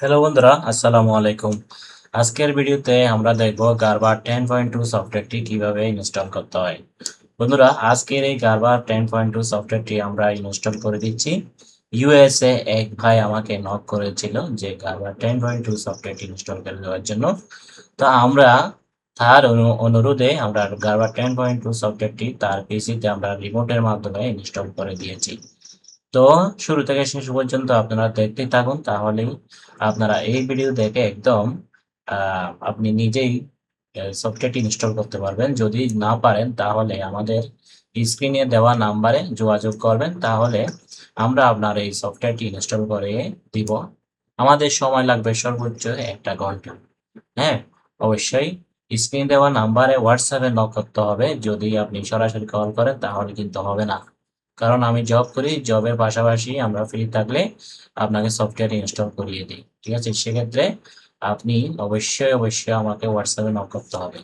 Hello বন্ধুরা, আসসালামু আলাইকুম। আজকের ভিডিওতে আমরা দেখব গার্বার 10.2 সফটওয়্যারটি কিভাবে ইনস্টল করতে হয়। বন্ধুরা, আজকের এই গার্বার 10.2 সফটওয়্যারটি আমরা ইনস্টল করে দিচ্ছি। ইউএসএ এক ভাই আমাকে নক করেছিল যে গার্বার 10.2 সফটওয়্যারটি ইনস্টল করে দেওয়ার জন্য। তো আমরা তার অনুরোধে আমরা গার্বার 10.2 সফটওয়্যারটি তার পিসিতে আমরা রিমোটের মাধ্যমে ইনস্টল করে দিয়েছি। তো শুরু থেকে শেষ পর্যন্ত আপনারা দেখতেই থাকুন, তাহলেই আপনারা এই ভিডিও দেখে একদম আপনি নিজেই সফটওয়্যারটি ইনস্টল করতে পারবেন। যদি না পারেন তাহলে আমাদের স্ক্রিনে দেওয়া নাম্বারে যোগাযোগ করবেন, তাহলে আমরা আপনার এই সফটওয়্যারটি ইনস্টল করে দিব। আমাদের সময় লাগবে সর্বোচ্চ 1 ঘন্টা। হ্যাঁ, অবশ্যই স্ক্রিনে দেওয়া নাম্বারে হোয়াটসঅ্যাপে নক করতে হবে। যদি আপনি সরাসরি কল করেন তাহলে কিন্তু হবে না। কারণ আমি জব করি, জবের পাশাপাশি আমরা ফ্রি থাকলে আপনাকে সফটওয়্যার ইনস্টল করিয়ে দিই। ঠিক আছে? সেক্ষেত্রে আপনি অবশ্যই আমাকে হোয়াটসঅ্যাপে নক করতে হবে।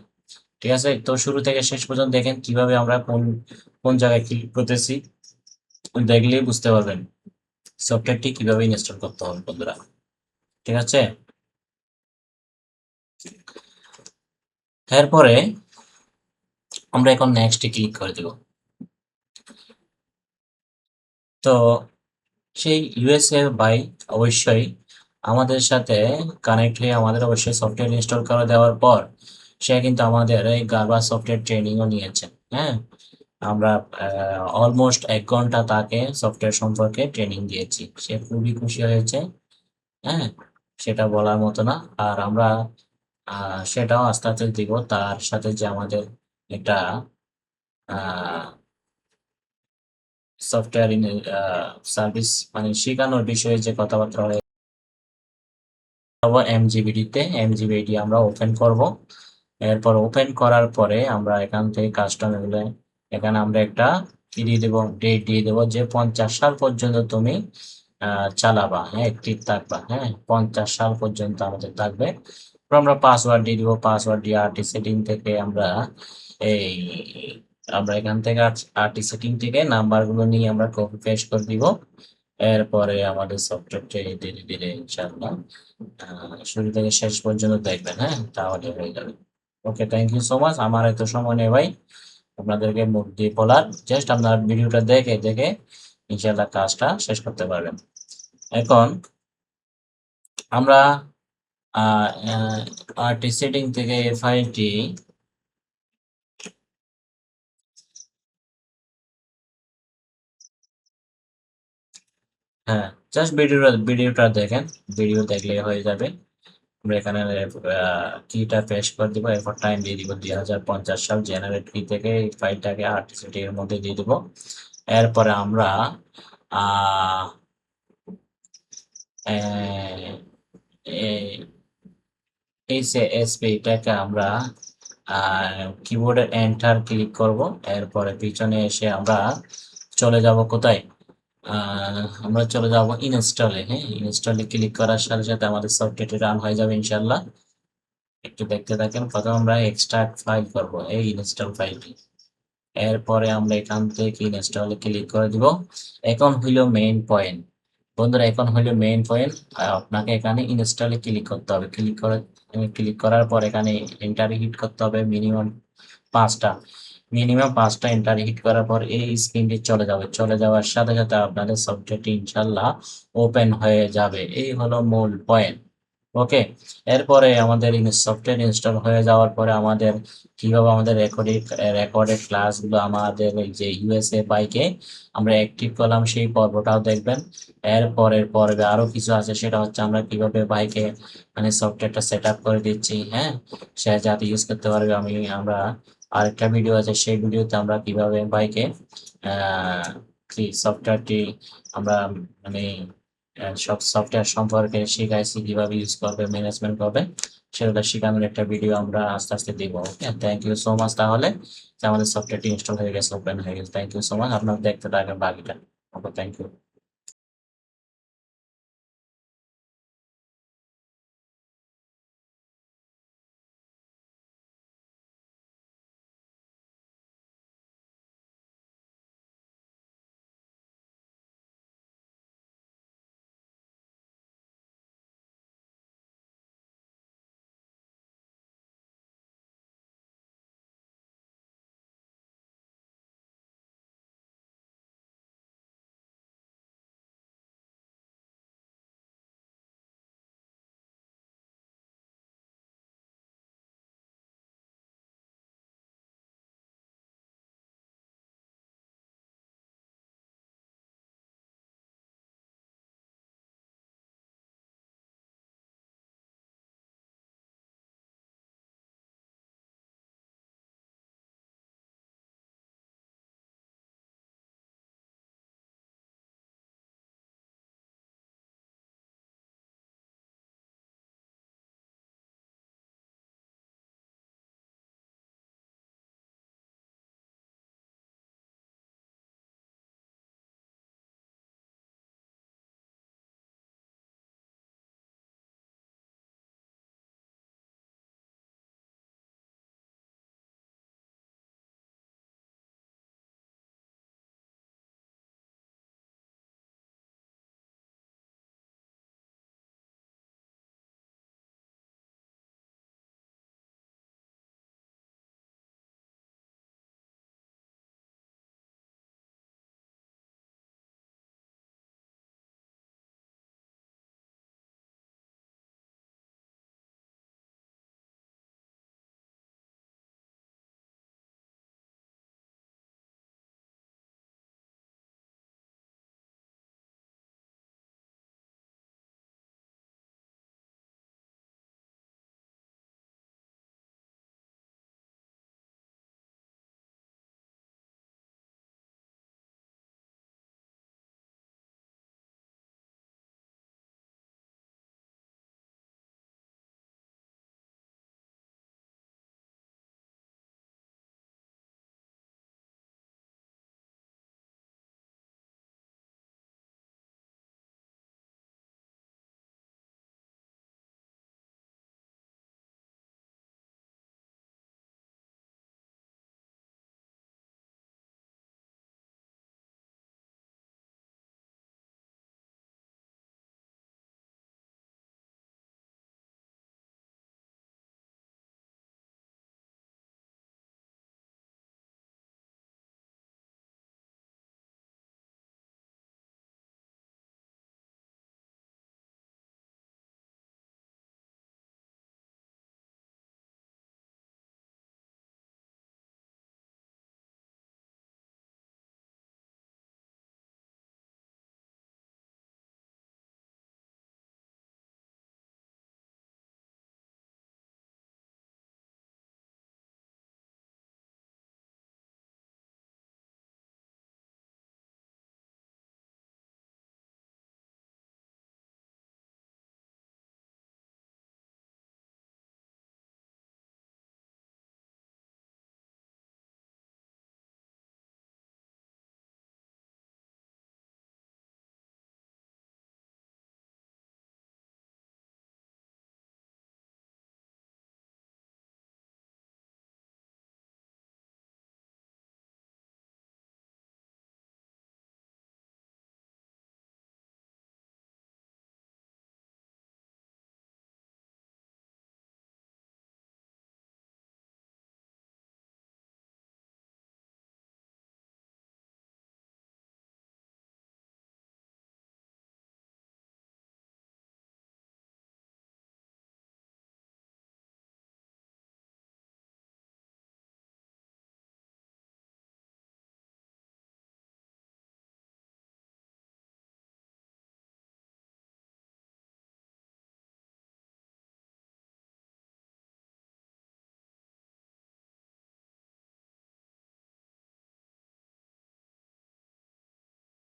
ঠিক আছে? তো শুরু থেকে শেষ পর্যন্ত দেখেন কিভাবে আমরা কোন জায়গায় ক্লিক করতেছি, দেখলেই বুঝতে পারবেন সফটওয়্যারটি কিভাবে ইনস্টল করতে হবে বন্ধুরা। ঠিক আছে? এরপরে আমরা এখন নেক্সটে ক্লিক করে দেব। তো সেই ইউএসএ ভাই অবশ্যই আমাদের সাথে কানেক্ট হয়ে আমাদের অবশ্যই সফটওয়্যার ইনস্টল করে দেওয়ার পর সে কিন্তু আমাদের এই গার্বা সফটওয়্যার ট্রেনিংও নিয়েছেন। হ্যাঁ, আমরা অলমোস্ট 1 ঘন্টা তাকে সফটওয়্যার সম্পর্কে ট্রেনিং দিয়েছি। সে খুবই খুশি হয়েছে। হ্যাঁ, সেটা বলার মতো না। আর আমরা সেটাও আস্তে আস্তে দিব। তার সাথে যে আমাদের একটা সফটওয়্যার সার্ভিস মানে শেখানোর বিষয়ে যে কথাবার্তা হয় এমজিবিডি আমরা ওপেন করব। এরপর ওপেন করার পরে আমরা এখান থেকে কাস্টম এগুলো এখানে আমরা একটা কি দিয়ে দেবো, ডেট দিয়ে দেবো যে 50 সাল পর্যন্ত তুমি চালাবা। হ্যাঁ, অ্যাক্টিভ থাকবা। হ্যাঁ, 50 সাল পর্যন্ত আমাদের থাকবে। তো আমরা পাসওয়ার্ড দিয়ে দিব। পাসওয়ার্ড দিয়ে আরটি সেটিং থেকে এই আমরা এখান থেকে আরটি সেটিং থেকে নাম্বারগুলো নিয়ে আমরা কপি পেস্ট করে দিব। এরপরে আমাদের সফটওয়্যারটা ধীরে ধীরে ইনশাআল্লাহ শুরু থেকে শেষ পর্যন্ত দেখবেন। হ্যাঁ, তাহলে হয়ে যাবে। ওকে, থ্যাংক ইউ সো মাচ। আমার এত সময় নেই ভাই আপনাদেরকে মুখ দিয়ে বলার। জাস্ট আপনার ভিডিওটা দেখে দেখে ইনশাআল্লাহ কাজটা শেষ করতে পারবেন। এখন আমরা আরটি সেটিং থেকে এই ফাইলটি হ্যাঁ, জাস্ট ভিডিওটা দেখেন। ভিডিও দেখলে হয়ে যাবে। আমরা এখানে কিটা পেস্ট করে দিব। এরপর টাইম দিয়ে দিব 2050 সাল। জেনারেট কি থেকে এই ফাইলটাকে আরটিসিটি এর মধ্যে দিয়ে দিব। এরপরে আমরা আহ, এই যে এসপি এটাকে আমরা কিবোর্ডের এন্টার ক্লিক করব। এরপরে পিছনে এসে আমরা চলে যাব কোথায়, আমরা চলে যাব ইনস্টলে। হ্যাঁ, ইনস্টলে ক্লিক করার সাথে সাথে আমাদের সফটওয়্যারটি রান হয়ে যাবে ইনশাল্লাহ। একটু দেখতে থাকেন। প্রথমে আমরা এক্সট্রাক্ট ফাইল করব, এই ইনস্টল ফাইলটি। এরপরে আমরা এখান থেকে ইনস্টলে ক্লিক করে দিব। এখন হইল মেইন পয়েন্ট বন্ধুরা, এখন হইল মেইন পয়েন্ট। আপনাকে এখানে ইনস্টলে ক্লিক করতে হবে। ক্লিক করার পর এখানে এন্টারে হিট করতে হবে পাঁচটা মিনিমাম 5টা এন্টার হিট করার পর এই স্ক্রিনটি চলে যাওয়ার সাথে সাথে আপনাদের সফটওয়্যারটি ইনশাল্লাহ ওপেন হয়ে যাবে। এই হলো মূল পয়েন্ট। ওকে, এরপরে আমাদের সফটওয়্যার ইনস্টল হয়ে যাওয়ার পরে আমাদের কিভাবে আমাদের রেকর্ডেড ক্লাসগুলো আমাদের এই যে ইউএসএ বাইকে আমরা অ্যাক্টিভ করলাম সেই পর্বটাও দেখবেন। এরপরের পর্বে আরো কিছু আছে, সেটা হচ্ছে আমরা কিভাবে বাইকে মানে সফটওয়্যারটা সেট আপ করে দিচ্ছি। হ্যাঁ, সে যাতে ইউজ করতে পারবে। আমরা আরেকটা ভিডিও আছে, সেই ভিডিওতে আমরা কিভাবে বাইকে আহ সফটওয়্যারটি আমরা মানে সব সফটওয়্যার সম্পর্কে শিখাইছি, কিভাবে ইউজ করবে, ম্যানেজমেন্ট করবে, সেগুলো শেখানোর একটা ভিডিও আমরা আস্তে আস্তে দিব। ওকে, থ্যাংক ইউ সো মাচ। তাহলে যে আমাদের সফটওয়্যারটি ইনস্টল হয়ে গেছে, ওপেন হয়ে গেছে। Thank you so much. আপনারা দেখতে থাকেন বাকিটা। Okay, thank you.